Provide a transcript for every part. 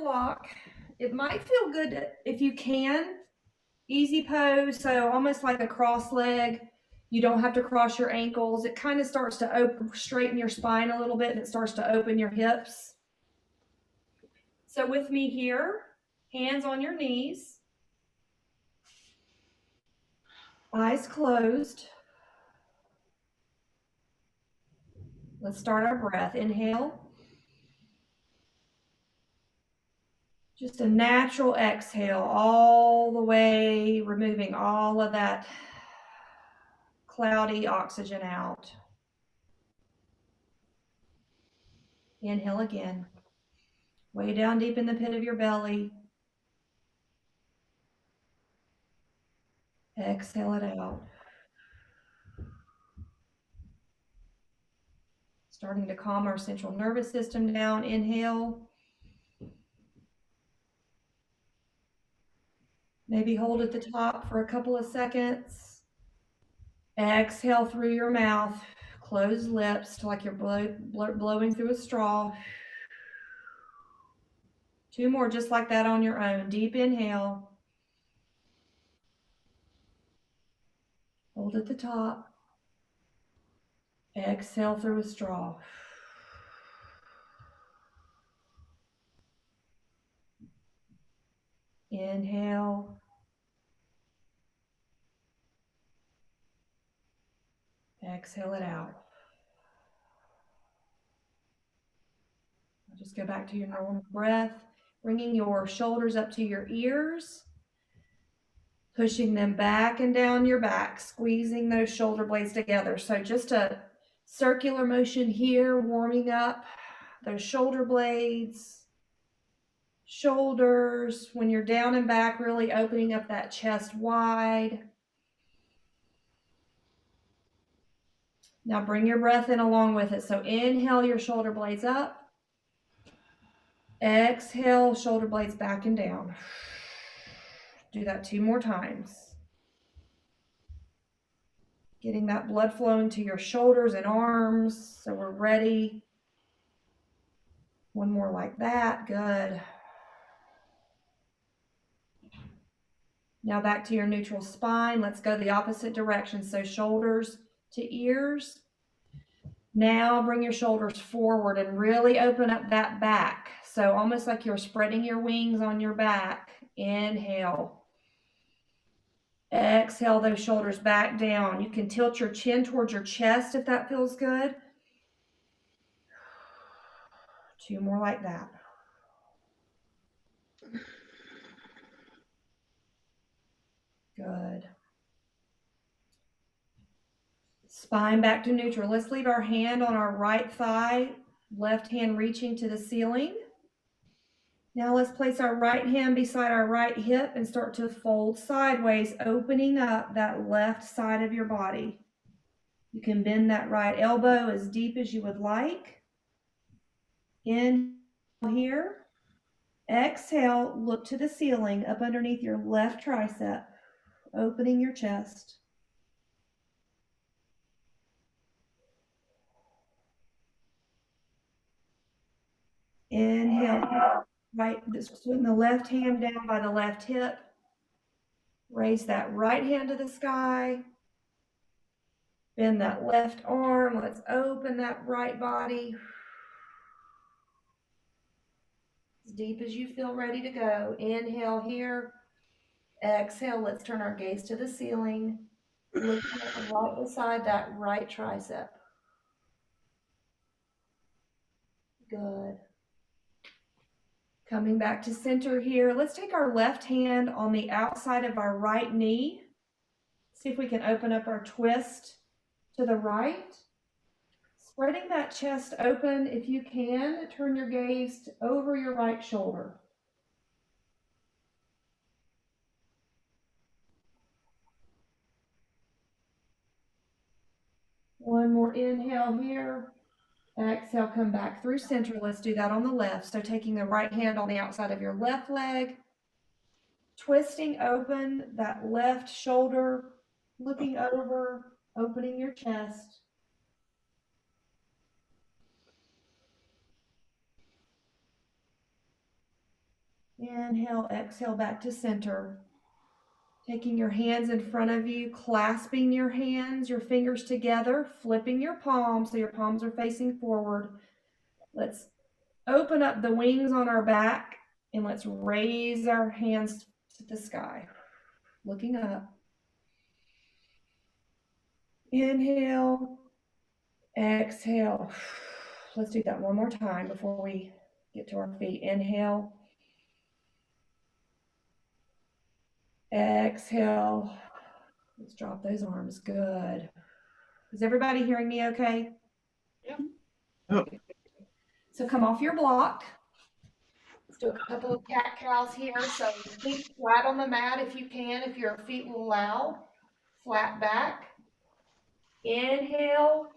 block. It might feel good if you can. Easy pose, so almost like a cross leg. You don't have to cross your ankles. It kind of starts to open, straighten your spine a little bit, and it starts to open your hips. So with me here, hands on your knees, eyes closed. Let's start our breath. Inhale. Just a natural exhale all the way, removing all of that cloudy oxygen out. Inhale again. Way down deep in the pit of your belly. Exhale it out. Starting to calm our central nervous system down. Inhale. Maybe hold at the top for a couple of seconds. Exhale through your mouth. Close lips like you're blowing through a straw. 2 more just like that on your own. Deep inhale. Hold at the top. Exhale through a straw. Inhale. Exhale it out. Just go back to your normal breath, bringing your shoulders up to your ears, pushing them back and down your back, squeezing those shoulder blades together. So just a circular motion here, warming up those shoulder blades, shoulders. When you're down and back, really opening up that chest wide. Now bring your breath in along with it. So inhale your shoulder blades up. Exhale, shoulder blades back and down. Do that 2 more times. Getting that blood flowing to your shoulders and arms. So we're ready. 1 more like that. Good. Now back to your neutral spine. Let's go the opposite direction. So shoulders to ears. Now bring your shoulders forward and really open up that back. So almost like you're spreading your wings on your back. Inhale. Exhale those shoulders back down. You can tilt your chin towards your chest if that feels good. 2 more like that. Good. Spine back to neutral. Let's leave our hand on our right thigh, left hand reaching to the ceiling. Now let's place our right hand beside our right hip and start to fold sideways, opening up that left side of your body. You can bend that right elbow as deep as you would like. Inhale here. Exhale, look to the ceiling up underneath your left tricep, opening your chest. Inhale, right, swing the left hand down by the left hip. Raise that right hand to the sky. Bend that left arm. Let's open that right body. As deep as you feel ready to go. Inhale here. Exhale, let's turn our gaze to the ceiling. Look right beside that right tricep. Good. Coming back to center here. Let's take our left hand on the outside of our right knee. See if we can open up our twist to the right. Spreading that chest open, if you can, turn your gaze over your right shoulder. One more inhale here. Exhale, come back through center. Let's do that on the left. So taking the right hand on the outside of your left leg, twisting open that left shoulder, looking over, opening your chest. Inhale, exhale back to center. Taking your hands in front of you, clasping your hands, your fingers together, flipping your palms so your palms are facing forward. Let's open up the wings on our back and let's raise our hands to the sky, looking up. Inhale, exhale. Let's do that one more time before we get to our feet. Inhale, exhale. Let's drop those arms. Good. Is everybody hearing me okay? Yep. Yep. So come off your block. Let's do a couple of cat-cows here. So feet flat on the mat if you can, if your feet will allow. Flat back. Inhale.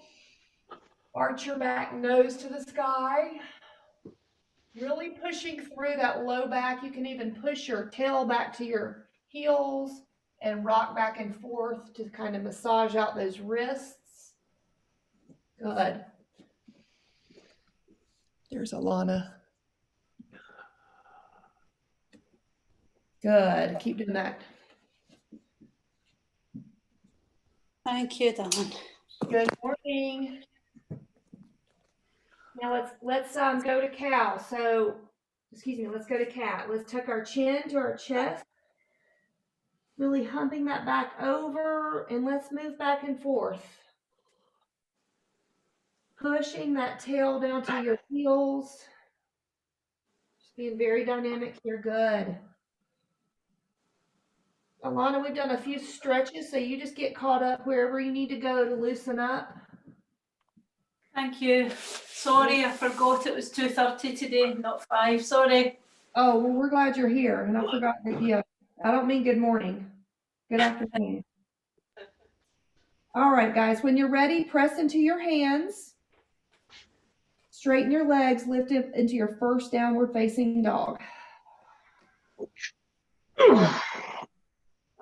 Arch your back, nose to the sky. Really pushing through that low back. You can even push your tail back to your heels and rock back and forth to kind of massage out those wrists. Good. There's Alana. Good. Keep doing that. Thank you, Dawn. Good morning. Now let's go to cow. So, let's go to cat. Let's tuck our chin to our chest. Really humping that back over, and let's move back and forth. Pushing that tail down to your heels. Just being very dynamic here. Good. Alana, we've done a few stretches, so you just get caught up wherever you need to go to loosen up. Thank you. Sorry, I forgot it was 2:30 today, not 5. Sorry. Oh, well, we're glad you're here, and I forgot that, yeah, I don't mean good morning. Good afternoon. All right, guys, when you're ready, press into your hands. Straighten your legs, lift it into your first downward facing dog.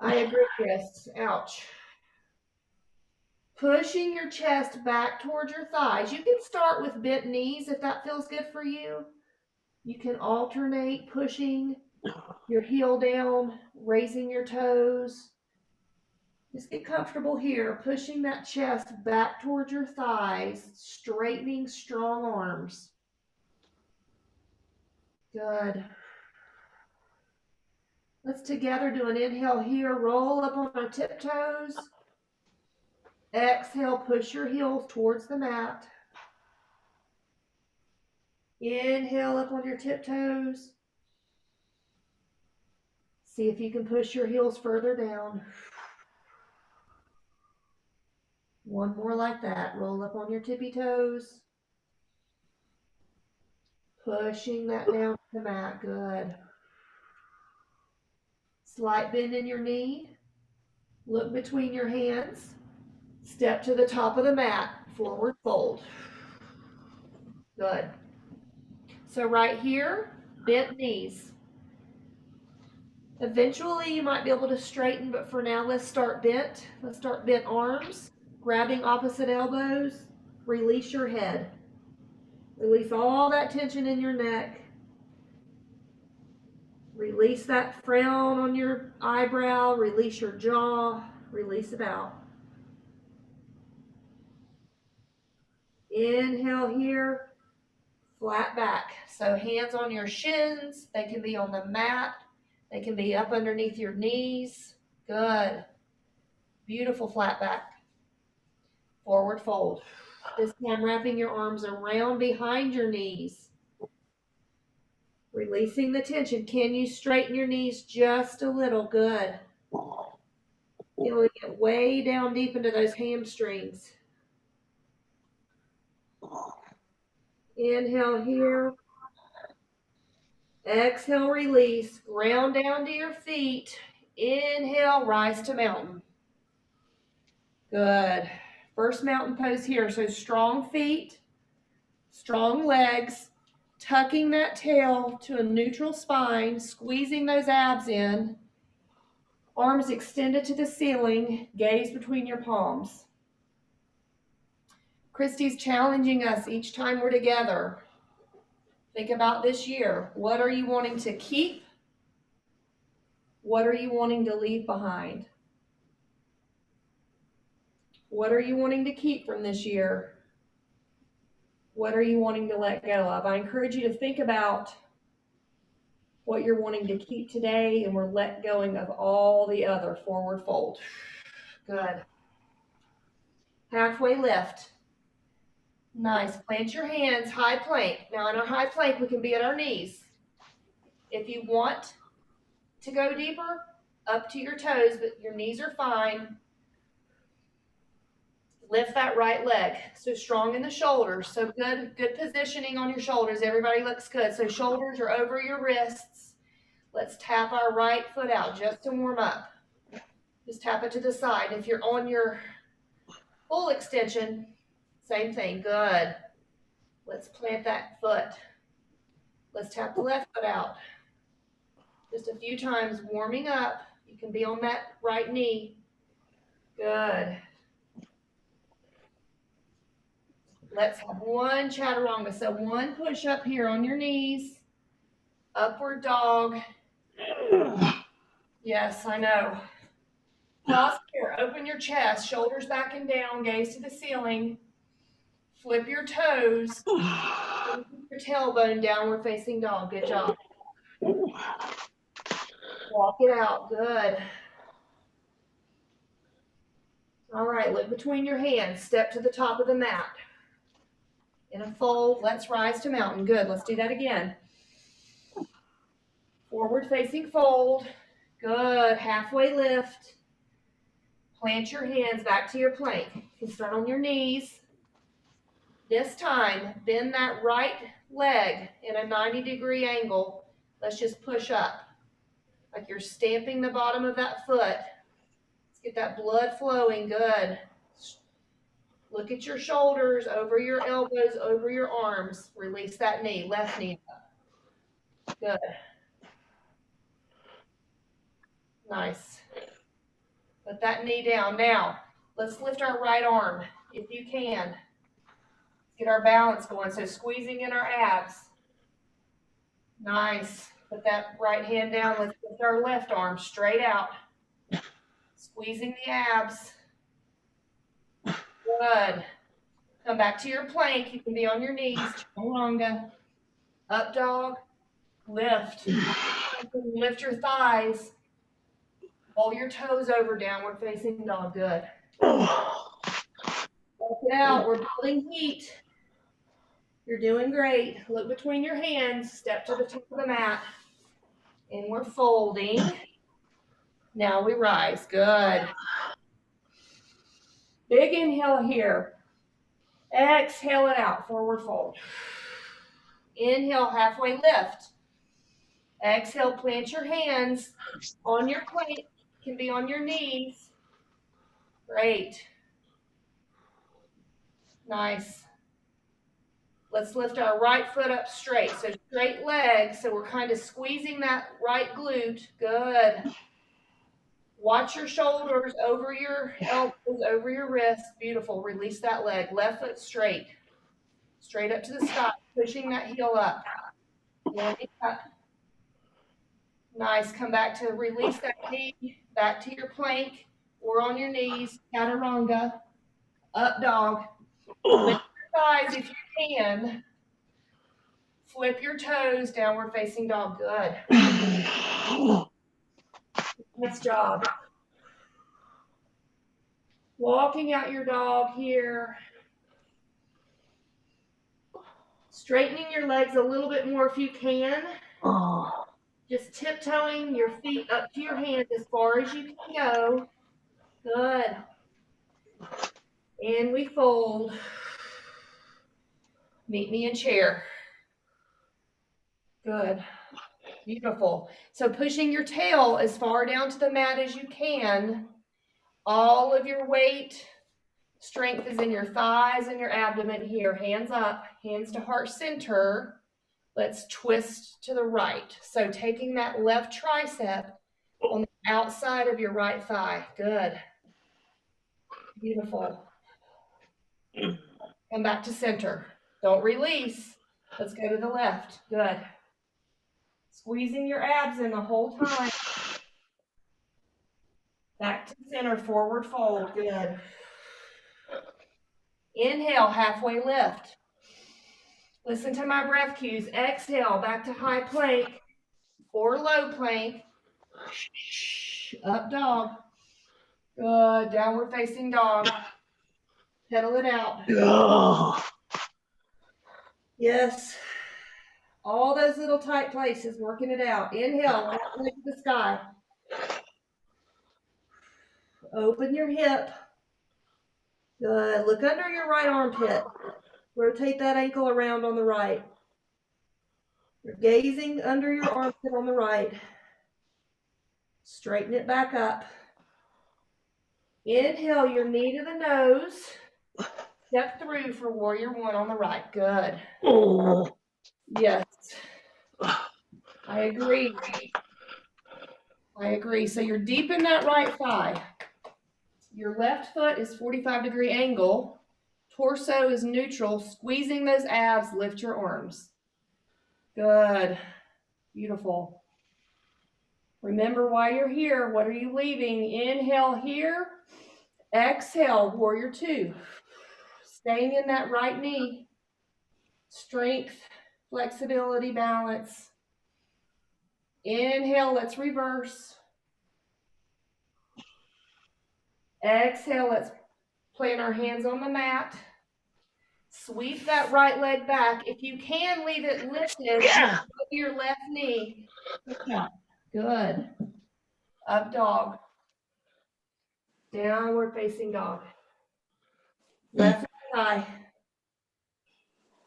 I agree, Chris. Ouch. Pushing your chest back towards your thighs. You can start with bent knees if that feels good for you. You can alternate pushing your heel down, raising your toes. Just get comfortable here, pushing that chest back towards your thighs, straightening strong arms. Good. Let's together do an inhale here, roll up on our tiptoes. Exhale, push your heels towards the mat. Inhale up on your tiptoes. See if you can push your heels further down. One more like that. Roll up on your tippy toes. Pushing that down to the mat. Good. Slight bend in your knee. Look between your hands. Step to the top of the mat. Forward fold. Good. So right here, bent knees. Eventually you might be able to straighten, but for now let's start bent. Let's start bent arms, grabbing opposite elbows. Release your head. Release all that tension in your neck. Release that frown on your eyebrow. Release your jaw. Release it out. Inhale here, flat back. So hands on your shins. They can be on the mat. They can be up underneath your knees. Good. Beautiful flat back. Forward fold. This time wrapping your arms around behind your knees. Releasing the tension. Can you straighten your knees just a little? Good. Feeling it way down deep into those hamstrings. Inhale here. Exhale, release. Ground down to your feet. Inhale, rise to mountain. Good. First mountain pose here. So strong feet, strong legs, tucking that tail to a neutral spine, squeezing those abs in. Arms extended to the ceiling, gaze between your palms. Christy's challenging us each time we're together. Think about this year. What are you wanting to keep? What are you wanting to leave behind? What are you wanting to keep from this year? What are you wanting to let go of? I encourage you to think about what you're wanting to keep today, and we're let going of all the other. Forward fold. Good. Halfway lift. Nice. Plant your hands, high plank. Now in our high plank, we can be at our knees. If you want to go deeper, up to your toes, but your knees are fine. Lift that right leg. So strong in the shoulders. So good positioning on your shoulders. Everybody looks good. So shoulders are over your wrists. Let's tap our right foot out just to warm up. Just tap it to the side. If you're on your full extension, same thing. Good. Let's plant that foot. Let's tap the left foot out. Just a few times, warming up. You can be on that right knee. Good. Let's have one chaturanga. So one push up here on your knees. Upward dog. Yes, I know. Pause here. Open your chest. Shoulders back and down. Gaze to the ceiling. Flip your toes. Your tailbone downward facing dog. Good job. Walk it out. Good. All right. Look between your hands. Step to the top of the mat. In a fold. Let's rise to mountain. Good. Let's do that again. Forward facing fold. Good. Halfway lift. Plant your hands back to your plank. You can start on your knees. This time, bend that right leg in a 90-degree angle. Let's just push up. Like you're stamping the bottom of that foot. Let's get that blood flowing. Good. Look at your shoulders, over your elbows, over your arms. Release that knee. Left knee up. Good. Nice. Put that knee down. Now, let's lift our right arm if you can. Get our balance going. So squeezing in our abs. Nice. Put that right hand down. Let's lift our left arm straight out. Squeezing the abs. Good. Come back to your plank. You can be on your knees. Chaturanga. Up dog. Lift. Lift your thighs. Pull your toes over, downward facing dog. Good. Walk it out. We're building heat. You're doing great. Look between your hands. Step to the top of the mat. And we're folding. Now we rise. Good. Big inhale here. Exhale it out. Forward fold. Inhale, halfway lift. Exhale, plant your hands on your plank. Can be on your knees. Great. Nice. Let's lift our right foot up straight. So straight leg. So we're kind of squeezing that right glute. Good. Watch your shoulders over your elbows, over your wrists. Beautiful. Release that leg. Left foot straight. Straight up to the sky. Pushing that heel up. Landing up. Nice. Come back to release that knee. Back to your plank or on your knees. Chaturanga. Up dog. Lift your thighs if you can. Flip your toes. Downward facing dog. Good. Nice job. Walking out your dog here. Straightening your legs a little bit more if you can. Just tiptoeing your feet up to your hands as far as you can go. Good. And we fold. Meet me in chair. Good. Beautiful. So pushing your tail as far down to the mat as you can. All of your weight, strength is in your thighs and your abdomen here. Hands up, hands to heart center. Let's twist to the right. So taking that left tricep on the outside of your right thigh. Good. Beautiful. Come back to center. Don't release. Let's go to the left. Good. Squeezing your abs in the whole time. Back to center, forward fold, good. Inhale, halfway lift. Listen to my breath cues. Exhale, back to high plank or low plank. Up dog. Good, downward facing dog. Pedal it out. Yes. All those little tight places, working it out. Inhale, left leg to the sky. Open your hip. Good. Look under your right armpit. Rotate that ankle around on the right. You're gazing under your armpit on the right. Straighten it back up. Inhale your knee to the nose. Step through for warrior one on the right. Good. Yes. I agree. So you're deep in that right thigh. Your left foot is 45-degree angle. Torso is neutral. Squeezing those abs, lift your arms. Good. Beautiful. Remember why you're here. What are you leaving? Inhale here. Exhale, warrior two. Staying in that right knee. Strength, flexibility, balance. Inhale, let's reverse. Exhale, let's plant our hands on the mat. Sweep that right leg back. If you can, leave it lifted. Go to your left knee. Good. Up dog. Downward facing dog. Left thigh.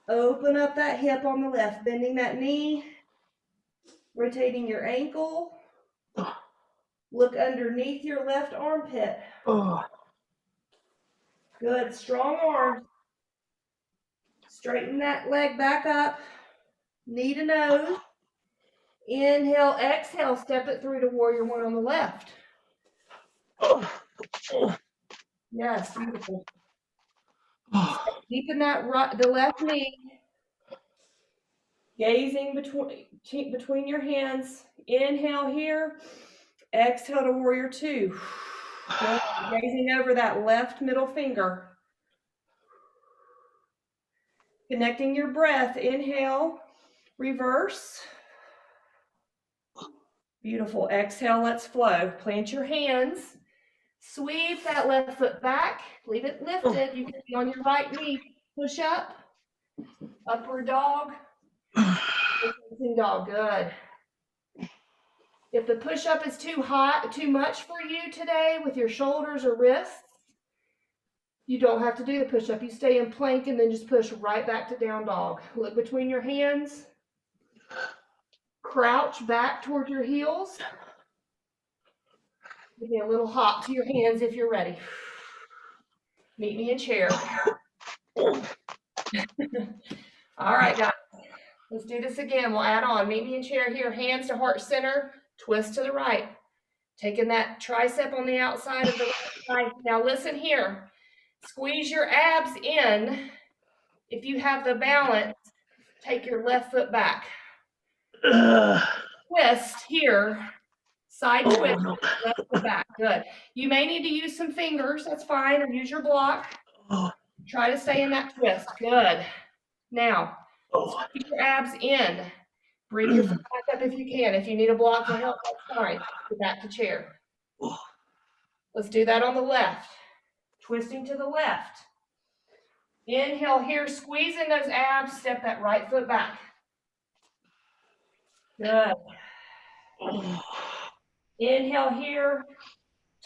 Open up that hip on the left, bending that knee, rotating your ankle. Look underneath your left armpit. Good, strong arms. Straighten that leg back up, knee to nose. Inhale, exhale, step it through to warrior one on the left. Yes, beautiful. Deepen that the left knee. Gazing between your hands. Inhale here. Exhale to warrior two. Good. Gazing over that left middle finger. Connecting your breath. Inhale. Reverse. Beautiful. Exhale. Let's flow. Plant your hands. Sweep that left foot back. Leave it lifted. You can be on your right knee. Push up. Upward dog. Facing dog. Good. If the push-up is too much for you today with your shoulders or wrists, you don't have to do the push-up. You stay in plank and then just push right back to down dog. Look between your hands. Crouch back toward your heels. Give me a little hop to your hands if you're ready. Meet me in chair. All right, guys. Let's do this again. We'll add on. Meet me in chair here. Hands to heart center. Twist to the right. Taking that tricep on the outside of the right thigh. Now listen here. Squeeze your abs in. If you have the balance, take your left foot back. Twist here. Side twist. Left foot back. Good. You may need to use some fingers. That's fine. Or use your block. Try to stay in that twist. Good. Now, squeeze your abs in. Bring your foot back up if you can. If you need a block to help, that's fine. Go back to chair. Let's do that on the left. Twisting to the left. Inhale here, squeezing those abs, step that right foot back. Good. Inhale here,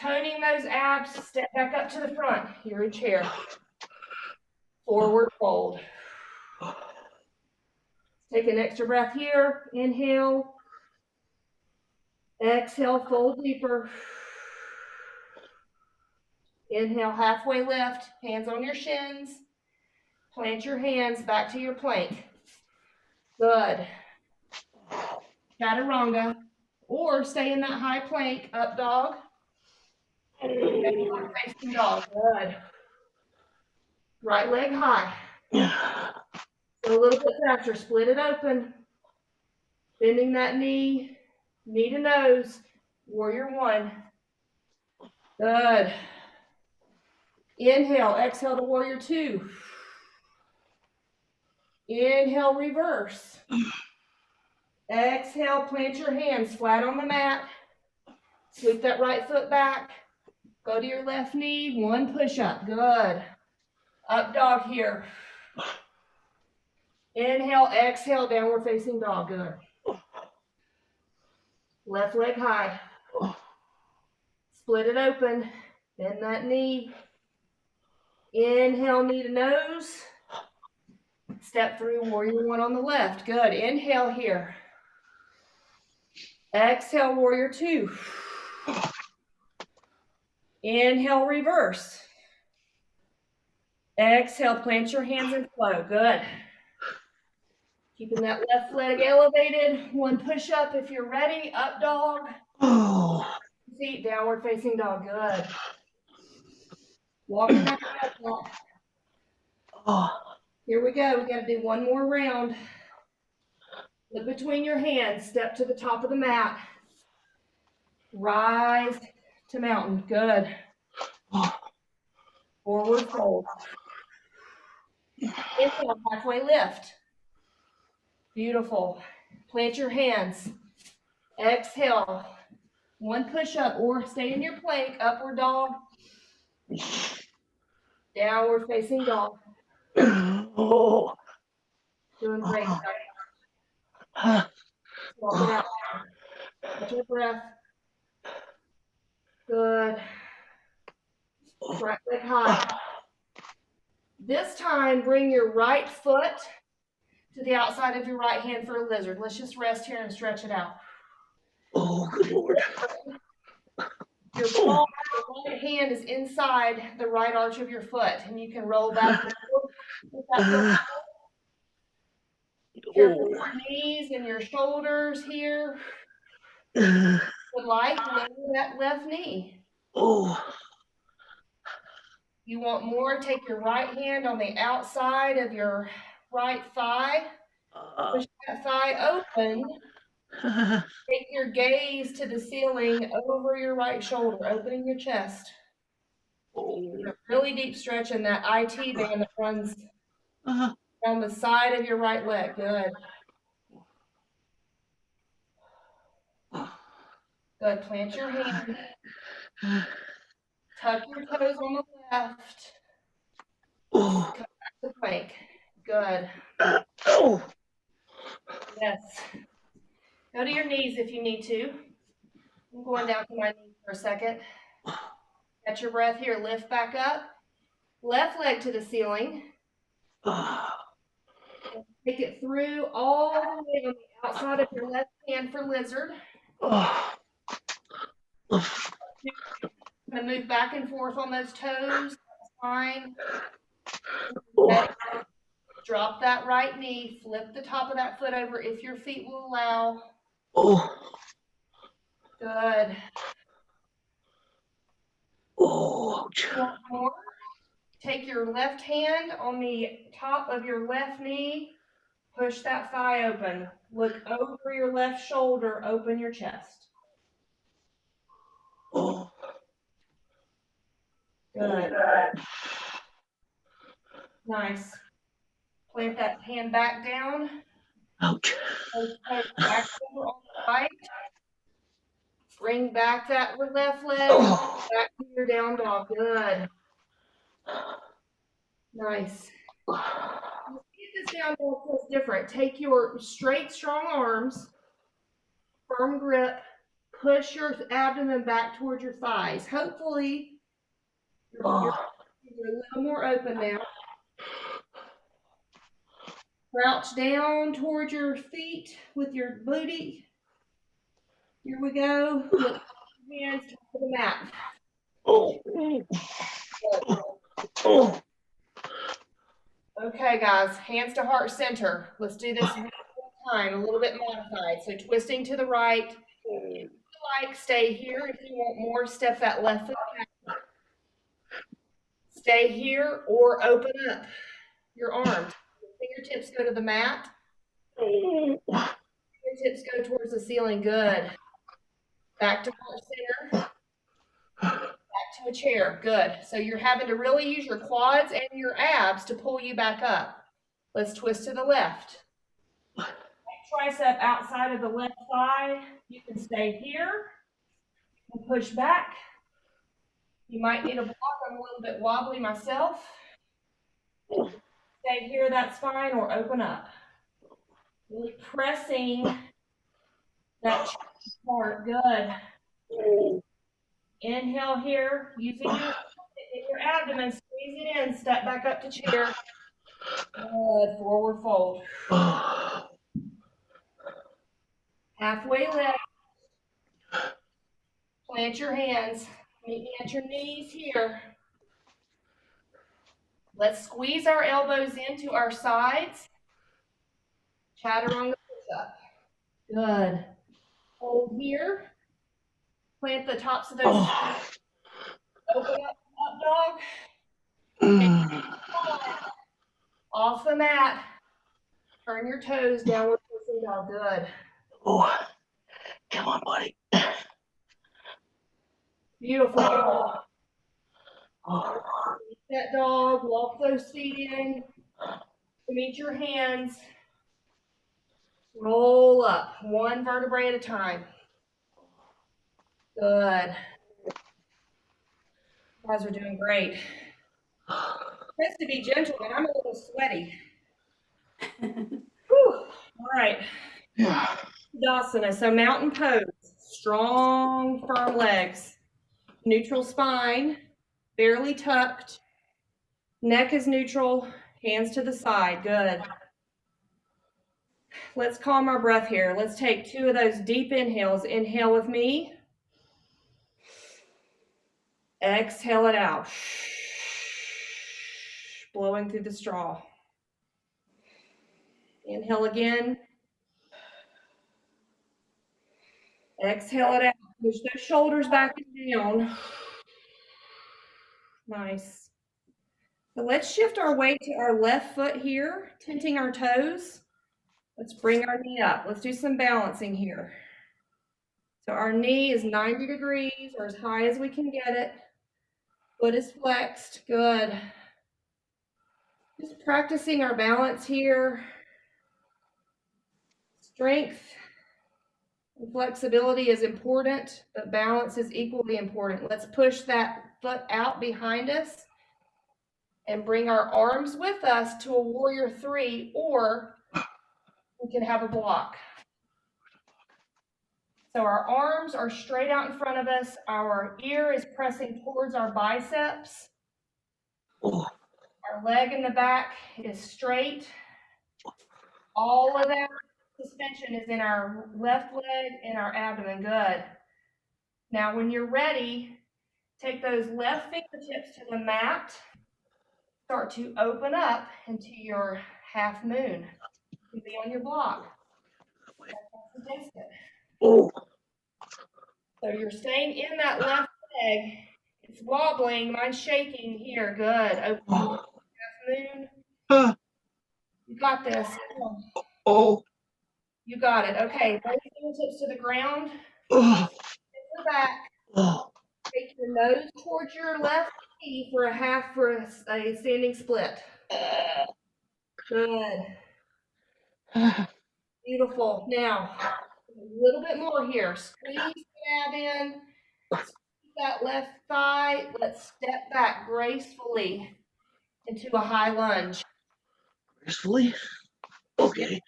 toning those abs, step back up to the front. You're in chair. Forward fold. Take an extra breath here. Inhale. Exhale, fold deeper. Inhale, halfway lift, hands on your shins. Plant your hands back to your plank. Good. Chaturanga. Or stay in that high plank, up dog. Facing dog. Good. Right leg high. Go a little bit faster. Split it open. Bending that knee. Knee to nose. Warrior one. Good. Inhale, exhale to warrior two. Inhale, reverse. Exhale, plant your hands flat on the mat. Sweep that right foot back. Go to your left knee, one push up. Good. Up dog here. Inhale, exhale, downward facing dog. Good. Left leg high. Split it open. Bend that knee. Inhale, knee to nose. Step through warrior one on the left. Good. Inhale here. Exhale, warrior two. Inhale, reverse. Exhale, plant your hands and flow. Good. Keeping that left leg elevated. One push up if you're ready. Up dog. Feet downward facing dog. Good. Walking back up. Here we go. We got to do one more round. Look between your hands. Step to the top of the mat. Rise to mountain. Good. Forward fold. Inhale, halfway lift. Beautiful. Plant your hands. Exhale. One push up or stay in your plank. Upward dog. Downward facing dog. Doing great. Walk it out. Catch your breath. Good. Right leg high. This time, bring your right foot to the outside of your right hand for a lizard. Let's just rest here and stretch it out. Oh, good Lord. Your palm, your right hand is inside the right arch of your foot, and you can roll back and forth with that foot. Careful with your knees and your shoulders here. Would like lower that left knee. You want more, take your right hand on the outside of your right thigh. Push that thigh open. Take your gaze to the ceiling over your right shoulder, opening your chest. A really deep stretch in that IT band that runs down the side of your right leg. Good. Good. Plant your hand. Tuck your toes on the left. Come back to plank. Good. Yes. Go to your knees if you need to. I'm going down to my knees for a second. Catch your breath here. Lift back up. Left leg to the ceiling. Take it through all the way on the outside of your left hand for lizard. Going to move back and forth on those toes. That's fine. Okay. Drop that right knee. Flip the top of that foot over if your feet will allow. Good. One more. Take your left hand on the top of your left knee. Push that thigh open. Look over your left shoulder. Open your chest. Good. Nice. Plant that hand back down. Ouch. Back over on the right. Bring back that left leg. Back to your down dog. Good. Nice. Let's get this down dog feels different. Take your straight, strong arms. Firm grip. Push your abdomen back towards your thighs. Hopefully, you're a little more open now. Crouch down towards your feet with your booty. Here we go. Look, hands to the mat. Okay, guys, hands to heart center. Let's do this one time, a little bit modified. So twisting to the right. If you like, stay here. If you want more, step that left foot back. Stay here or open up your arms. Fingertips go to the mat. Fingertips go towards the ceiling. Good. Back to heart center. Back to a chair. Good. So you're having to really use your quads and your abs to pull you back up. Let's twist to the left. Tricep outside of the left thigh. You can stay here and push back. You might need a block. I'm a little bit wobbly myself. Stay here, that's fine, or open up. Really pressing that part. Good. Inhale here, using your abdomen, squeeze it in, step back up to chair. Good, forward fold. Halfway lift. Plant your hands. Meet me at your knees here. Let's squeeze our elbows into our sides. Chaturanga push-up. Good. Hold here. Plant the tops of those feet. Open up dog. Off the mat. Turn your toes, downward facing dog. Good. Oh, come on, buddy. Beautiful. Oh, That dog, walk those feet in. Meet your hands. Roll up, one vertebrae at a time. Good. You guys are doing great. Tries to be gentle, but I'm a little sweaty. Whew. All right. yeah. Dasana, so mountain pose. Strong, firm legs. Neutral spine, barely tucked. Neck is neutral, hands to the side. Good. Let's calm our breath here. Let's take 2 of those deep inhales. Inhale with me. Exhale it out. Blowing through the straw. Inhale again. Exhale it out. Push those shoulders back and down. Nice. So let's shift our weight to our left foot here, tenting our toes. Let's bring our knee up. Let's do some balancing here. So our knee is 90 degrees or as high as we can get it. Foot is flexed. Good. Just practicing our balance here. Strength and flexibility is important, but balance is equally important. Let's push that foot out behind us and bring our arms with us to a warrior 3, or we can have a block. So our arms are straight out in front of us. Our ear is pressing towards our biceps. Oh, Our leg in the back is straight. All of that suspension is in our left leg and our abdomen. Good. Now, when you're ready, take those left fingertips to the mat. Start to open up into your half moon. You can be on your block. oh, So you're staying in that left leg. It's wobbling. Mine's shaking here. Good. Open oh, half moon. uh, You got this. oh, You got it. Okay. Both fingertips to the ground. oh, Sit back. oh. Take your nose towards your left knee for a standing split. Good. Beautiful. Now, a little bit more here. Squeeze the ab in. Squeeze that left thigh. Let's step back gracefully into a high lunge. Gracefully? Okay.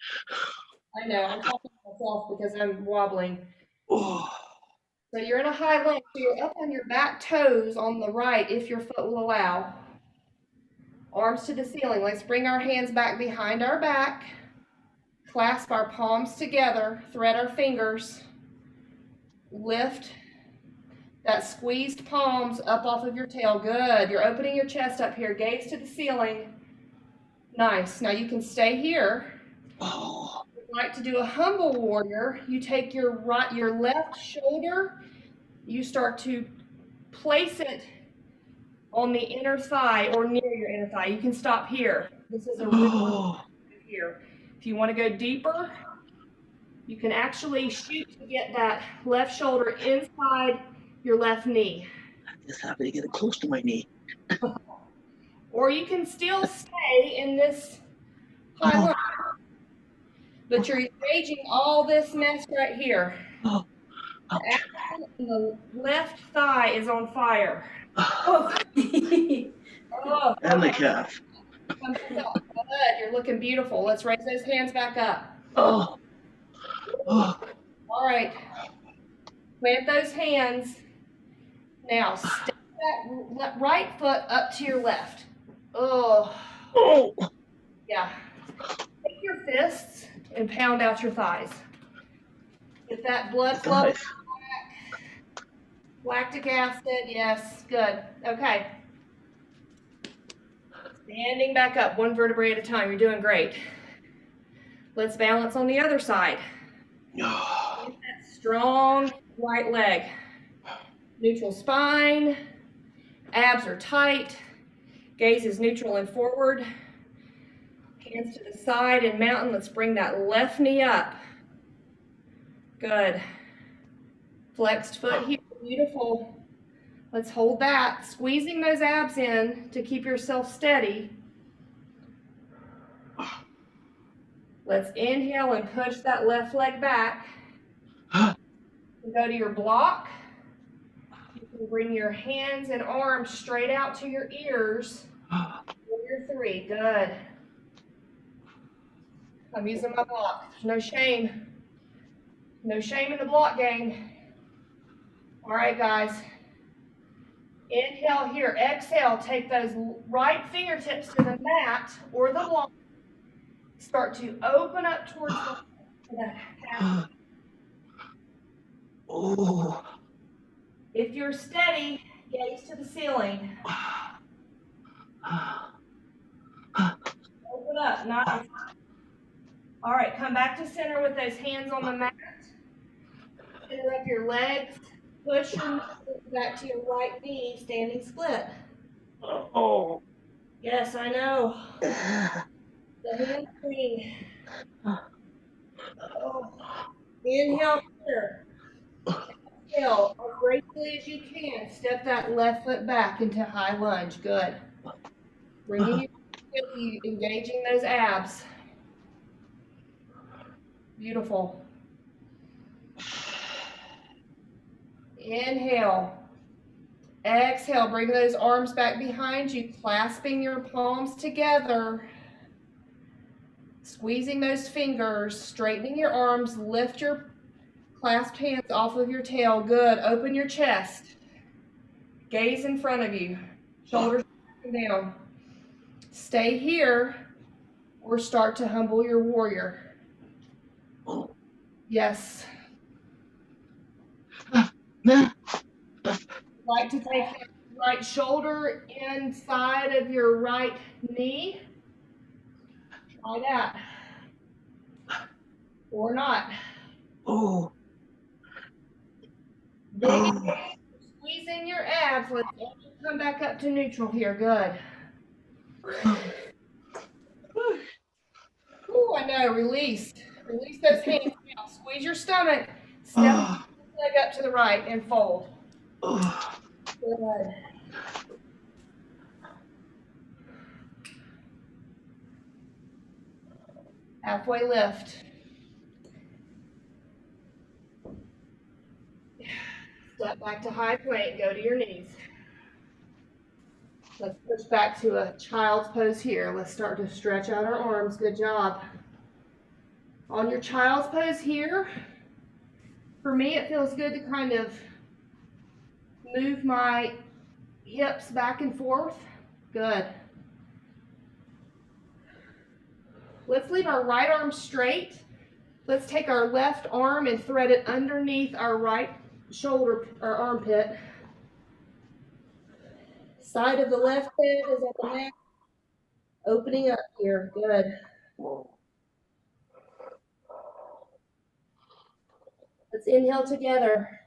I know, I'm talking to myself because I'm wobbling. Oh, So you're in a high lunge. So you're up on your back toes on the right if your foot will allow. Arms to the ceiling. Let's bring our hands back behind our back. Clasp our palms together. Thread our fingers. Lift that squeezed palms up off of your tail. Good. You're opening your chest up here. Gaze to the ceiling. Nice. Now you can stay here. oh, If you'd like to do a humble warrior, you take your left shoulder, you start to place it on the inner thigh or near your inner thigh. You can stop here. This is a really oh, here. If you want to go deeper, you can actually shoot to get that left shoulder inside your left knee. Just happy to get it close to my knee. Or you can still stay in this high Oh. lunge, but you're engaging all this mess right here. Oh. The Ouch. abdomen and the left thigh is on fire. Oh. Oh, And the calf. come back up. Good. You're looking beautiful. Let's raise those hands back up. Oh. Oh. All right. Plant those hands. Now step that right foot up to your left. Oh, Oh. yeah. Take your fists and pound out your thighs. Get that blood flow. Nice. Lactic acid, yes, good. Okay. Standing back up, one vertebrae at a time. You're doing great. Let's balance on the other side. Oh. Get that strong right leg. Neutral spine. Abs are tight. Gaze is neutral and forward. Hands to the side and mountain. Let's bring that left knee up. Good. Flexed foot here. Beautiful. Let's hold that. Squeezing those abs in to keep yourself steady. Let's inhale and push that left leg back. Go to your block. You can bring your hands and arms straight out to your ears. Warrior 3. Good. I'm using my block. There's no shame. No shame in the block gang. All right, guys. Inhale here. Exhale. Take those right fingertips to the mat or the block. Start to open up towards the half. Oh. If you're steady, gaze to the ceiling. Open up. Nice. All right, come back to center with those hands on the mat. Center up your legs. Push your knees back to your right knee, standing split. Oh. Yes, I know. The hamstring. Oh. Inhale here. Exhale as gracefully as you can. Step that left foot back into high lunge. Good. Bringing you with you, engaging those abs. Beautiful. Inhale. Exhale. Bring those arms back behind you, clasping your palms together. Squeezing those fingers, straightening your arms, lift your clasped hands off of your tail. Good. Open your chest. Gaze in front of you. Shoulders down. Stay here or start to humble your warrior. Yes. Like to take that right shoulder inside of your right knee. Try that. Or not. Oh. Big squeezing your abs. Let's come back up to neutral here. Good. Ooh, I know. Release. Release those hands now. Squeeze your stomach. Step the leg up to the right and fold. Good. Halfway lift. Step back to high plank. Go to your knees. Let's push back to a child's pose here. Let's start to stretch out our arms. Good job. On your child's pose here, for me, it feels good to kind of move my hips back and forth. Good. Let's leave our right arm straight. Let's take our left arm and thread it underneath our right shoulder or armpit. Side of the left head is on the mat. Opening up here. Good. Let's inhale together.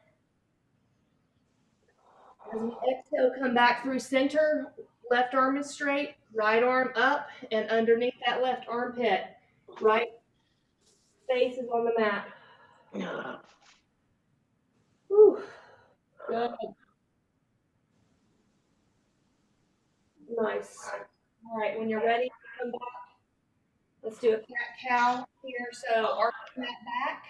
As we exhale, come back through center. Left arm is straight. Right arm up and underneath that left armpit. Right face is on the mat. Whew. Good. Nice. All right, when you're ready, come back. Let's do a cat-cow here. So arching that back.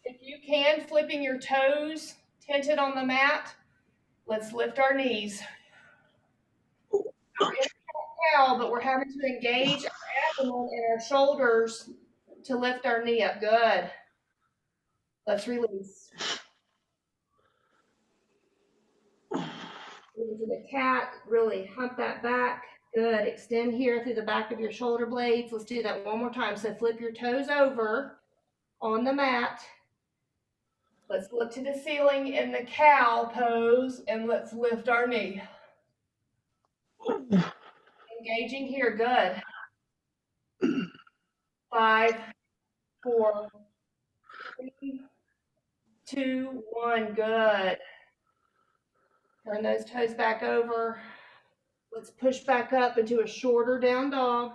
If you can, flipping your toes, tented on the mat. Let's lift our knees. We're in cat-cow, but we're having to engage our abdomen and our shoulders to lift our knee up. Good. Let's release. Into the cat, really hump that back. Good. Extend here through the back of your shoulder blades. Let's do that one more time. So flip your toes over on the mat. Let's look to the ceiling in the cow pose and let's lift our knee. Engaging here. Good. 5, 4, 3, 2, 1. Good. Turn those toes back over. Let's push back up into a shorter down dog.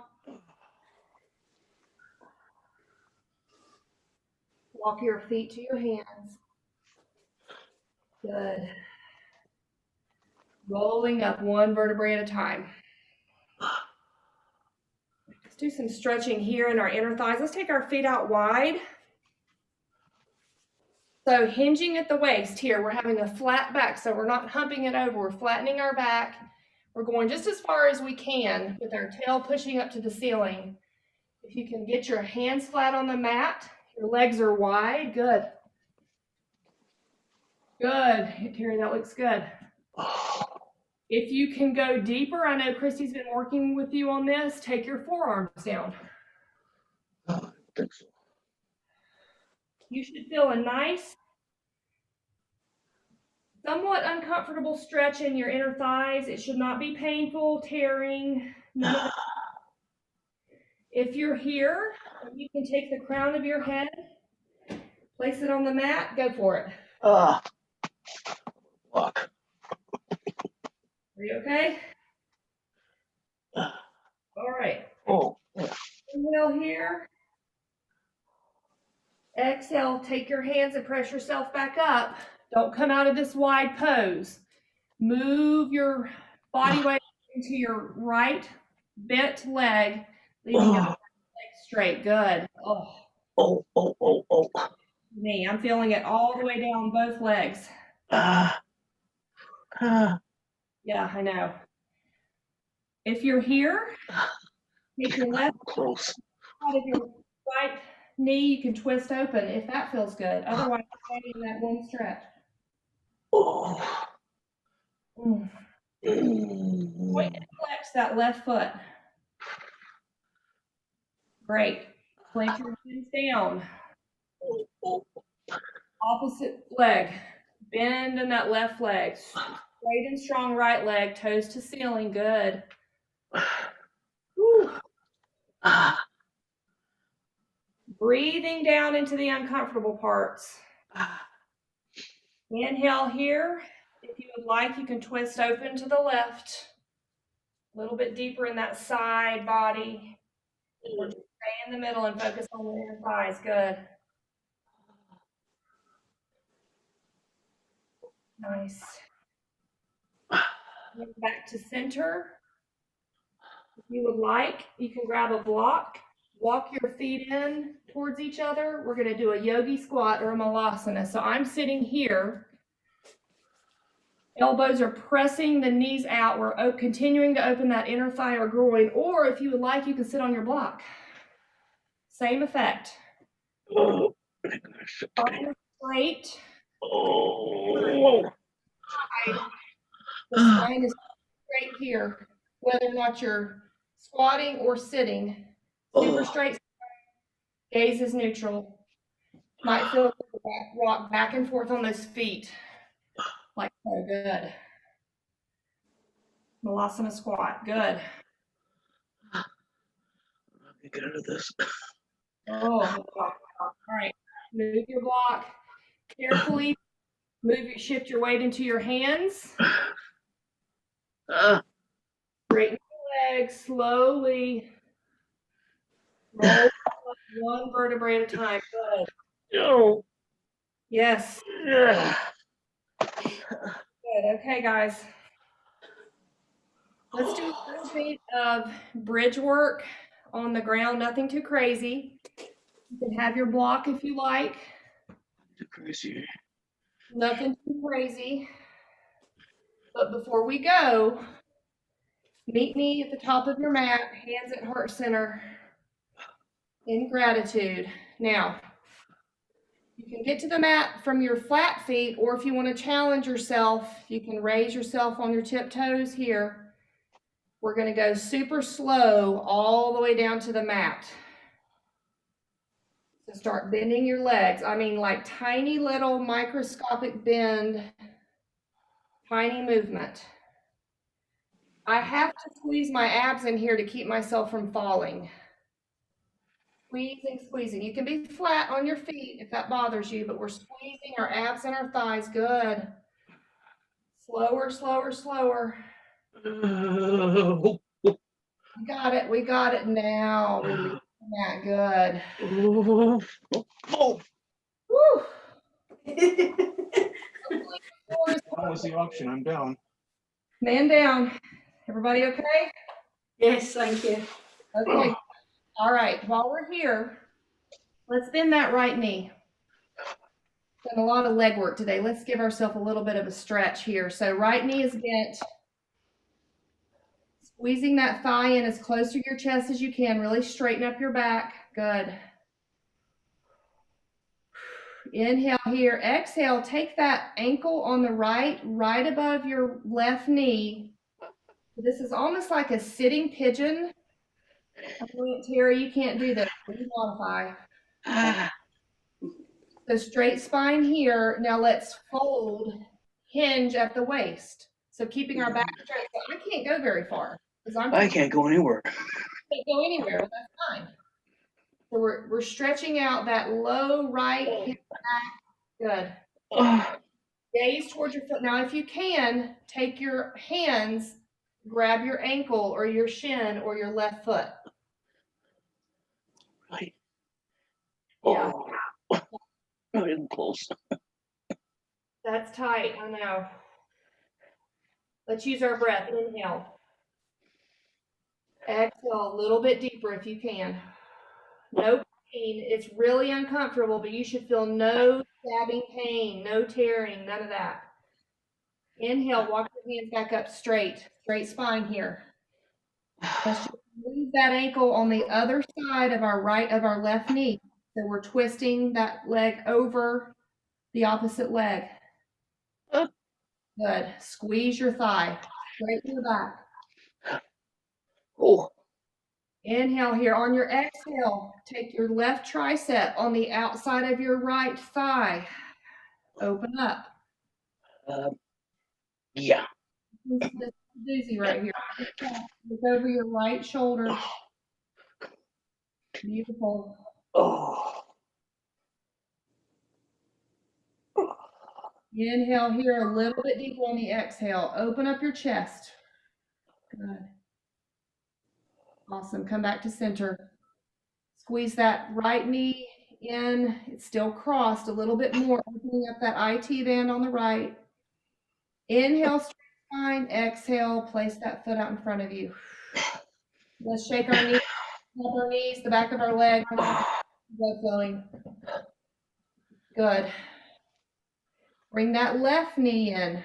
Walk your feet to your hands. Good. Rolling up one vertebrae at a time. Let's do some stretching here in our inner thighs. Let's take our feet out wide. So hinging at the waist here, we're having a flat back, so we're not humping it over. We're flattening our back. We're going just as far as we can with our tail pushing up to the ceiling. If you can get your hands flat on the mat, your legs are wide. Good. Good. Terry, that looks good. If you can go deeper, I know Christy's been working with you on this, take your forearms down. You should feel a nice, somewhat uncomfortable stretch in your inner thighs. It should not be painful, tearing, none of that. If you're here, you can take the crown of your head, place it on the mat, go for it. Fuck. Are you okay? All right. Oh, yeah. Inhale here. Exhale, take your hands and press yourself back up. Don't come out of this wide pose. Move your body weight into your right bent leg, leaving your leg straight. Good. Oh. Me, I'm feeling it all the way down both legs. Yeah, I know. If you're here, take your left Close. side of your right knee, you can twist open if that feels good. Otherwise, stay in that one stretch. Oh. Point and flex that left foot. Great. Plant your hands down. Opposite leg. Bend in that left leg. Straight and strong right leg. Toes to ceiling. Good. Whew. Breathing down into the uncomfortable parts. Inhale here. If you would like, you can twist open to the left. A little bit deeper in that side body. Or just stay in the middle and focus on the inner thighs. Good. Nice. Back to center. If you would like, you can grab a block, walk your feet in towards each other. We're going to do a yogi squat or a malasana. So I'm sitting here. Elbows are pressing the knees out. We're continuing to open that inner thigh or groin. Or if you would like, you can sit on your block. Same effect. Arms straight. Oh. The spine is straight here, whether or not you're squatting or sitting. Super straight. Gaze is neutral. Might feel rock back and forth on those feet. Like so. Good. Malasana squat. Good. Let me get out of this. Oh, all right. Move your block carefully. Shift your weight into your hands. Straighten your legs slowly. Roll one vertebrae at a time. Good. No. Yes. Yeah. Good. Okay, guys. Let's do a little bit of bridge work on the ground, nothing too crazy. You can have your block if you like, Too crazy. nothing too crazy. But before we go, meet me at the top of your mat, hands at heart center, in gratitude. Now, you can get to the mat from your flat feet, or if you want to challenge yourself, you can raise yourself on your tiptoes here. We're going to go super slow all the way down to the mat. So start bending your legs. I mean, like tiny little microscopic bend, tiny movement. I have to squeeze my abs in here to keep myself from falling. Squeezing, squeezing. You can be flat on your feet if that bothers you, but we're squeezing our abs and our thighs. Good. Slower, slower, slower. Oh, We got it. We got it now. Release that. Good. oh, oh. Woo. Hopefully the floor is That was the option. I'm down. man down. Everybody okay? Yes, thank you. Okay. All right. While we're here, let's bend that right knee. Done a lot of leg work today. Let's give ourselves a little bit of a stretch here. So right knee is bent. Squeezing that thigh in as close to your chest as you can. Really straighten up your back. Good. Inhale here. Exhale. Take that ankle on the right above your left knee. This is almost like a sitting pigeon. Terry, you can't do this. You modify. So straight spine here. Now let's fold, hinge at the waist. So keeping our back straight. So I can't go very far because I can't go anywhere. can't go anywhere. Well, that's fine. So we're stretching out that low right hip back. Good. Gaze towards your foot. Now, if you can, take your hands, grab your ankle or your shin or your left foot. Right. Yeah. Oh, not even close. That's tight. I know. Let's use our breath. Inhale. Exhale a little bit deeper if you can. No pain. It's really uncomfortable, but you should feel no stabbing pain, no tearing, none of that. Inhale, walk your hands back up straight spine here. Let's just move that ankle on the other side of our left knee. So we're twisting that leg over the opposite leg. Good. Squeeze your thigh. Straighten your back. Oh. Inhale here. On your exhale, take your left tricep on the outside of your right thigh. Open up. Yeah. This is a doozy right here. Look over your right shoulder. Beautiful. Oh. Inhale here a little bit deeper on the exhale. Open up your chest. Good. Awesome. Come back to center. Squeeze that right knee in. It's still crossed a little bit more, opening up that IT band on the right. Inhale, straight spine. Exhale, place that foot out in front of you. Let's shake our knees, up our knees, the back of our leg, blood flowing. Good. Bring that left knee in.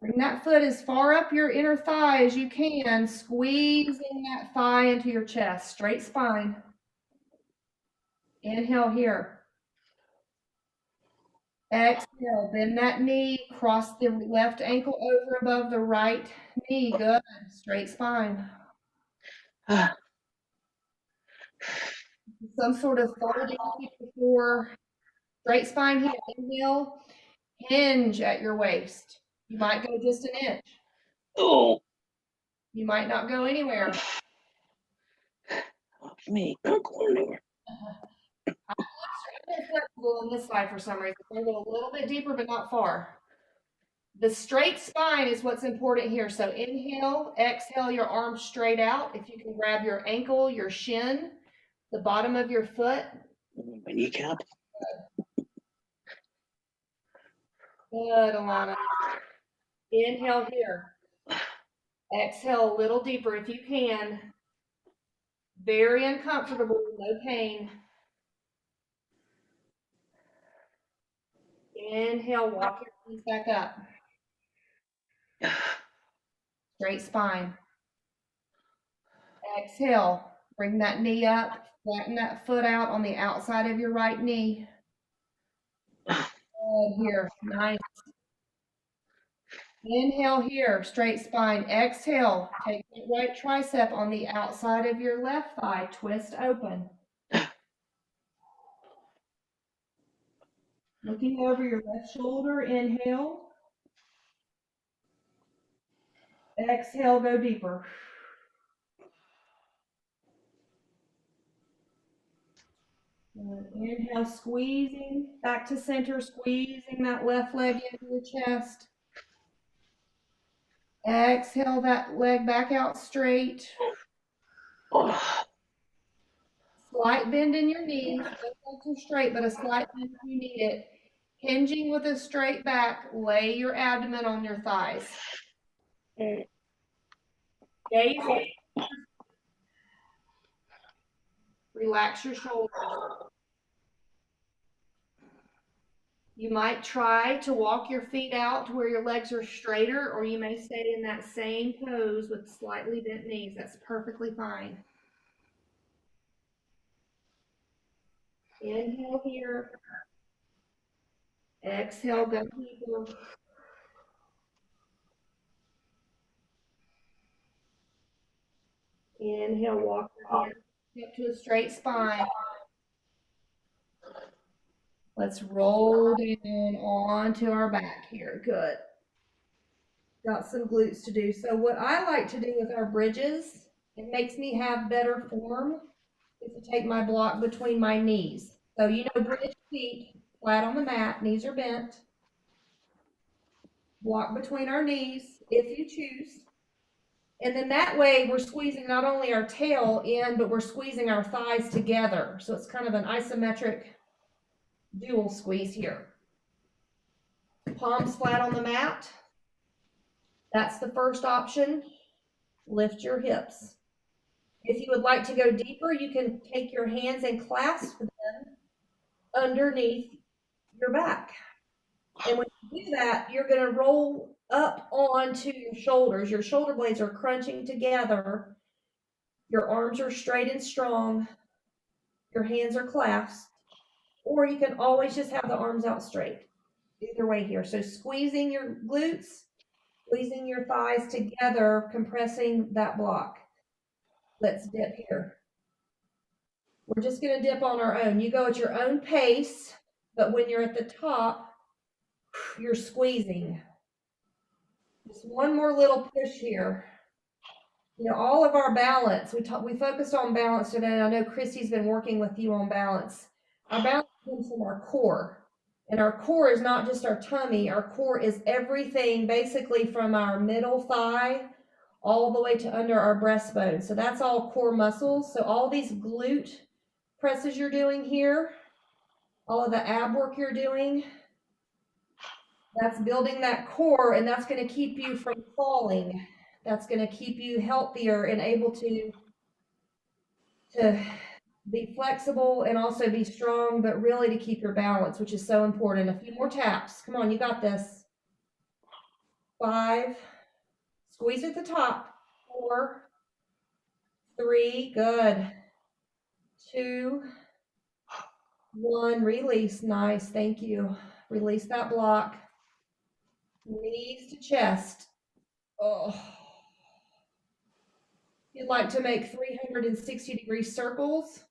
Bring that foot as far up your inner thigh as you can, squeezing that thigh into your chest, straight spine. Inhale here. Exhale, bend that knee, cross the left ankle over above the right knee. Good. Straight spine. Some sort of folding before. Straight spine here. Inhale, hinge at your waist. You might go just an inch. Oh. You might not go anywhere. Me. Not going anywhere. I'm flexible on this side for some reason. I'm going to go a little bit deeper, but not far. The straight spine is what's important here. So inhale, exhale, your arms straight out. If you can grab your ankle, your shin, the bottom of your foot. My kneecap. Good, Alana. Inhale here. Exhale a little deeper if you can. Very uncomfortable, no pain. Inhale, walk your knees back up. Straight spine. Exhale, bring that knee up, flatten that foot out on the outside of your right knee. Good here, nice. Inhale here, straight spine. Exhale, take that right tricep on the outside of your left thigh, twist open. Looking over your left shoulder, inhale. Exhale, go deeper. Inhale, squeezing back to center, squeezing that left leg into your chest. Exhale that leg back out straight. Slight bend in your knees, don't go too straight, but a slight bend if you need it. Hinging with a straight back, lay your abdomen on your thighs. Gaze. Relax your shoulders. You might try to walk your feet out to where your legs are straighter, or you may stay in that same pose with slightly bent knees. That's perfectly fine. Inhale here. Exhale, go deeper. Inhale, walk your hands up to a straight spine. Let's roll down onto our back here. Good. Got some glutes to do. So what I like to do with our bridges, it makes me have better form, is to take my block between my knees. So bridge feet flat on the mat, knees are bent. Block between our knees if you choose. And then that way we're squeezing not only our tail in, but we're squeezing our thighs together. So it's kind of an isometric dual squeeze here. Palms flat on the mat. That's the first option. Lift your hips. If you would like to go deeper, you can take your hands and clasp them underneath your back. And when you do that, you're going to roll up onto your shoulders. Your shoulder blades are crunching together. Your arms are straight and strong. Your hands are clasped. Or you can always just have the arms out straight. Either way here. So squeezing your glutes, squeezing your thighs together, compressing that block. Let's dip here. We're just going to dip on our own. You go at your own pace, but when you're at the top, you're squeezing. Just one more little push here. All of our balance, we focused on balance today. I know Christy's been working with you on balance. Our balance comes from our core. And our core is not just our tummy. Our core is everything basically from our middle thigh all the way to under our breastbone. So that's all core muscles. So all these glute presses you're doing here, all of the ab work you're doing, that's building that core, and that's going to keep you from falling. That's going to keep you healthier and able to be flexible and also be strong, but really to keep your balance, which is so important. A few more taps. Come on, you got this. 5. Squeeze at the top. 4, 3, good. 2, 1, release. Nice, thank you. Release that block. Knees to chest. Oh. You'd like to make 360-degree circles.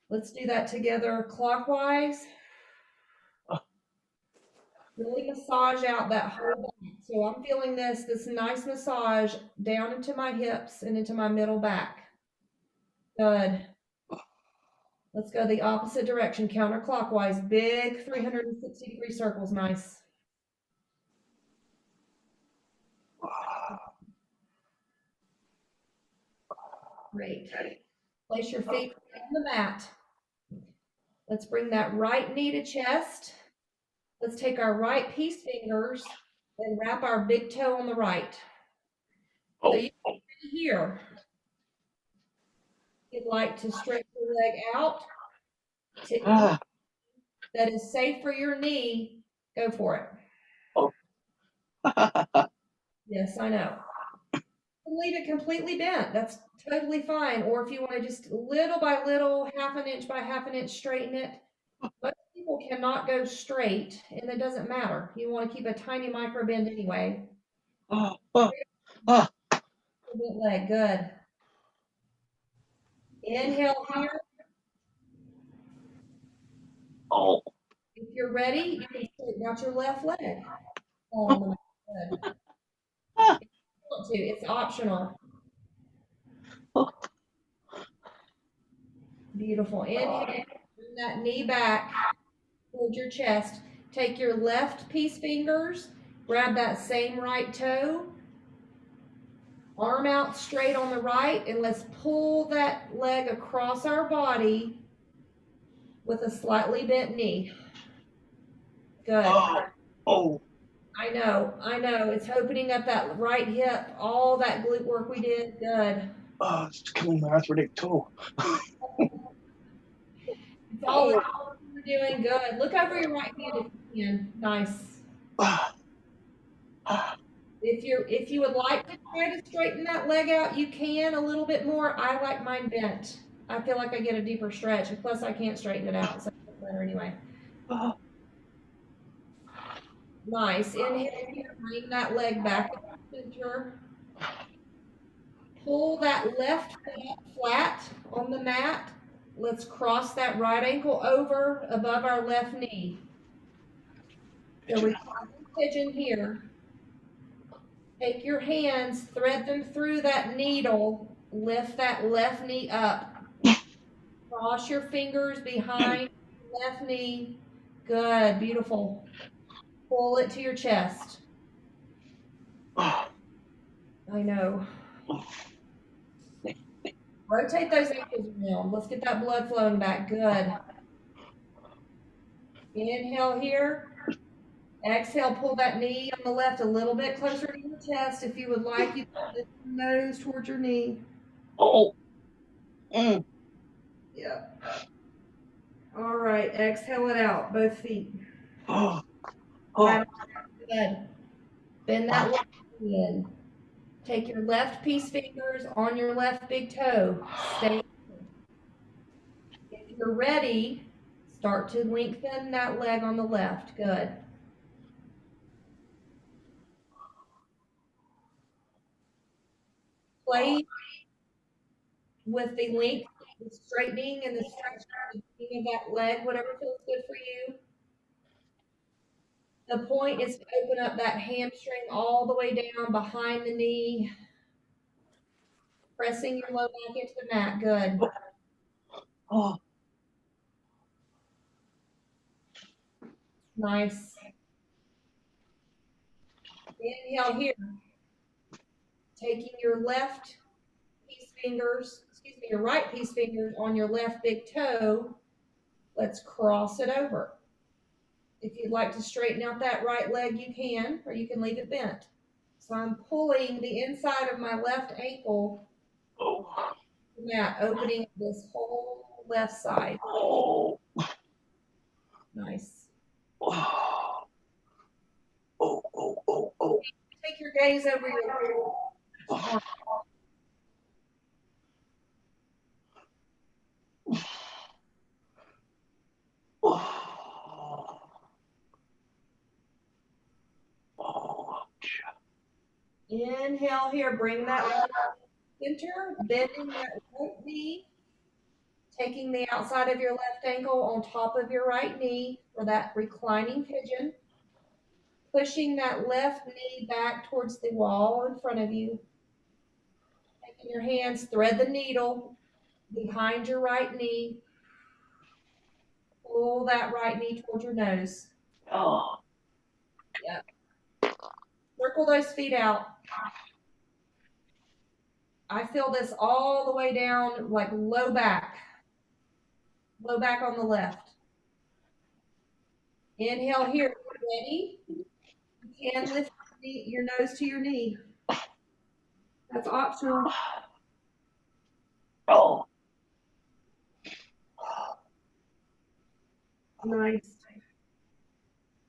Let's do that together clockwise. Really massage out that whole back. So I'm feeling this nice massage down into my hips and into my middle back. Good. Let's go the opposite direction, counterclockwise. Big 360-degree circles, nice. Great. Place your feet on the mat. Let's bring that right knee to chest. Let's take our right peace fingers and wrap our big toe on the right. So Oh, you can see here, if you'd like to stretch your leg out to any ah, that is safe for your knee, go for it. oh. Yes, I know. Leave it completely bent. That's totally fine. Or if you want to just little by little, half an inch by half an inch, straighten it. Most people cannot go straight, and it doesn't matter. You want to keep a tiny micro bend anyway. Oh, oh, oh, Bent leg, good. Inhale here. oh. If you're ready, you can straighten out your left leg. Oh, good. Ah, If you want to, it's optional. oh. Beautiful. Inhale, bring that knee back towards your chest. Take your left peace fingers, grab that same right toe, arm out straight on the right, and let's pull that leg across our body with a slightly bent knee. Good. Oh, oh. I know. It's opening up that right hip, all that glute work we did. Good. Oh, it's killing my arthritic toe. It's all we're doing. Good. Look over your right hand if you can. Nice. Ah, ah. If you would like to try to straighten that leg out, you can a little bit more. I like mine bent. I feel like I get a deeper stretch. And plus, I can't straighten it out, so it's better anyway. Oh, Nice. Inhale here. Bring that leg back up to the center. Pull that left foot up flat on the mat. Let's cross that right ankle over above our left knee. So we pigeon here. Take your hands, thread them through that needle, lift that left knee up. Cross your fingers behind your left knee. Good, beautiful. Pull it to your chest. oh. I know. Rotate those ankles around. Let's get that blood flowing back. Good. Inhale here. Exhale, pull that knee on the left a little bit closer to your chest. If you would like, you can lift your nose towards your knee. Oh. Mm. Yep. All right, exhale it out, both feet. Oh. Oh. Good. Bend that left knee in. Take your left peace fingers on your left big toe. Stay. If you're ready, start to lengthen that leg on the left. Good. Play with the length, the straightening, and the stretching at the beginning of that leg, whatever feels good for you. The point is to open up that hamstring all the way down behind the knee, pressing your low back into the mat. Good. Oh. Nice. Inhale here. Taking your left peace fingers, your right peace fingers on your left big toe. Let's cross it over. If you'd like to straighten out that right leg, you can, or you can leave it bent. So I'm pulling the inside of my left ankle Oh. to the mat, opening this whole left side. Oh. Nice. Oh. Oh. Oh. Oh. Oh. Take your gaze over your arm. Oh. Oh. Inhale here, bring that left center, bending that right knee, taking the outside of your left ankle on top of your right knee for that reclining pigeon, pushing that left knee back towards the wall in front of you. Taking your hands, thread the needle behind your right knee, pull that right knee towards your nose. Oh. Yep. Circle those feet out. I feel this all the way down, like low back on the left. Inhale here. Ready? You can lift your nose to your knee. That's optional. Oh. Nice.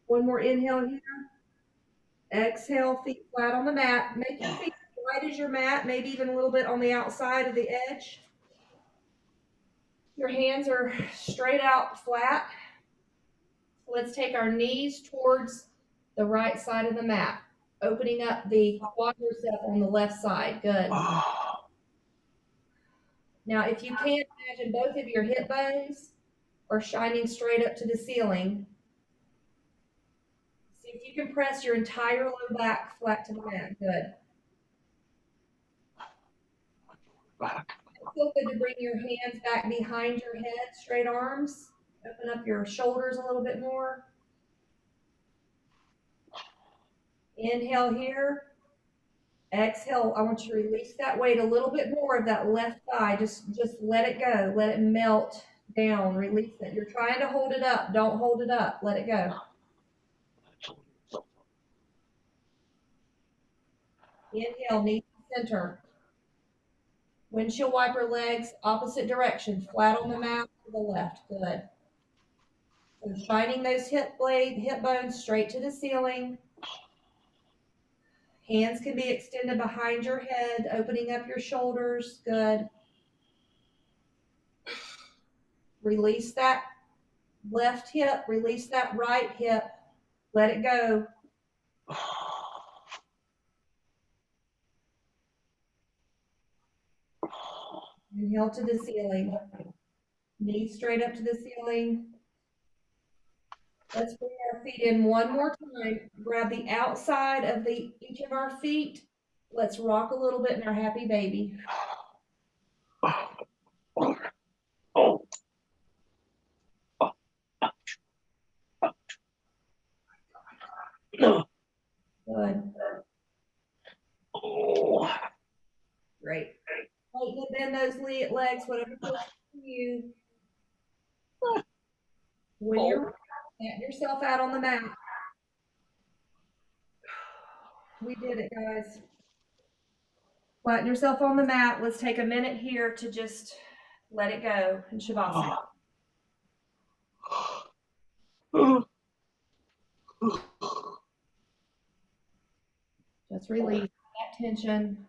One more inhale here. Exhale, feet flat on the mat. Make your feet as wide as your mat, maybe even a little bit on the outside of the edge. Your hands are straight out flat. Let's take our knees towards the right side of the mat, opening up the quadricep on the left side. Good. Now, if you can't, imagine both of your hip bones are shining straight up to the ceiling. See if you can press your entire low back flat to the mat. Good. Back. Feel good to bring your hands back behind your head, straight arms. Open up your shoulders a little bit more. Inhale here. Exhale. I want you to release that weight a little bit more of that left thigh. Just let it go. Let it melt down. Release it. You're trying to hold it up. Don't hold it up. Let it go. Inhale, knees to center. Windshield wiper legs, opposite direction, flat on the mat to the left. Good. So shining those hip bones straight to the ceiling. Hands can be extended behind your head, opening up your shoulders. Good. Release that left hip, release that right hip. Let it go. Inhale to the ceiling. Knees straight up to the ceiling. Let's bring our feet in one more time. Grab the outside of each of our feet. Let's rock a little bit in our happy baby. Oh. Good. Oh. Great. Tighten and bend those legs, whatever feels good for you. When you're ready, flatten yourself out on the mat. We did it, guys. Flatten yourself on the mat. Let's take a minute here to just let it go in Shavasana. Just release that tension.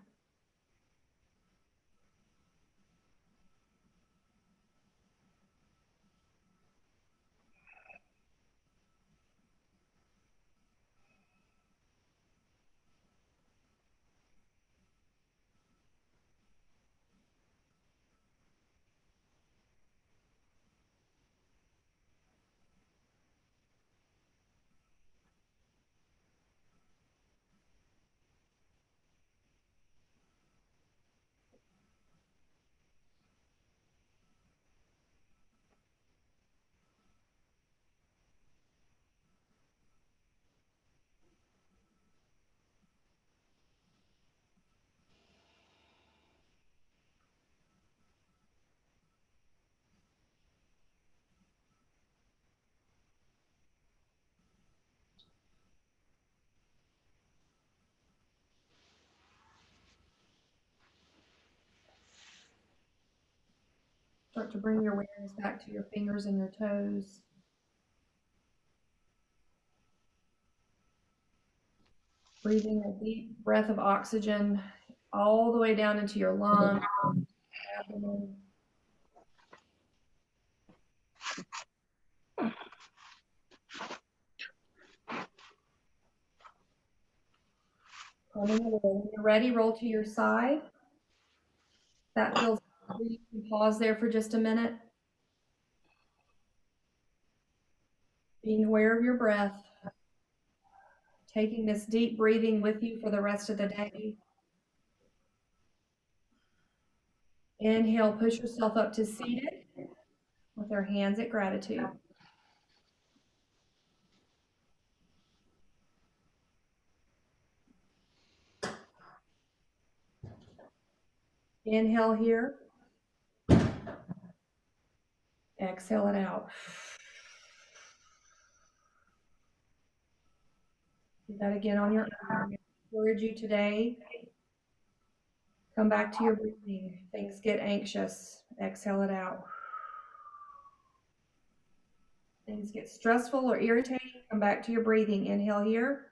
Start to bring your awareness back to your fingers and your toes. Breathing a deep breath of oxygen all the way down into your lungs, abdomen. When you're ready, roll to your side. That feels good. You can pause there for just a minute. Being aware of your breath. Taking this deep breathing with you for the rest of the day. Inhale, push yourself up to seated with our hands at gratitude. Inhale here. Exhale it out. Do that again on your own. I encourage you today Come back to your breathing. Things get anxious. Exhale it out. Things get stressful or irritating. Come back to your breathing. Inhale here.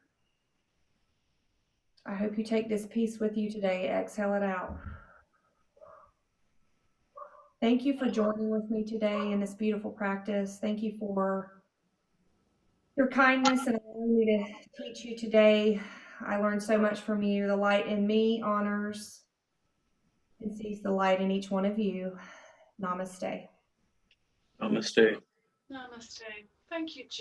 I hope you take this peace with you today. Exhale it out. Thank you for joining with me today in this beautiful practice. Thank you for your kindness and allowing me to teach you today. I learned so much from you. The light in me honors and sees the light in each one of you. Namaste. Namaste. Namaste. Thank you, Jude.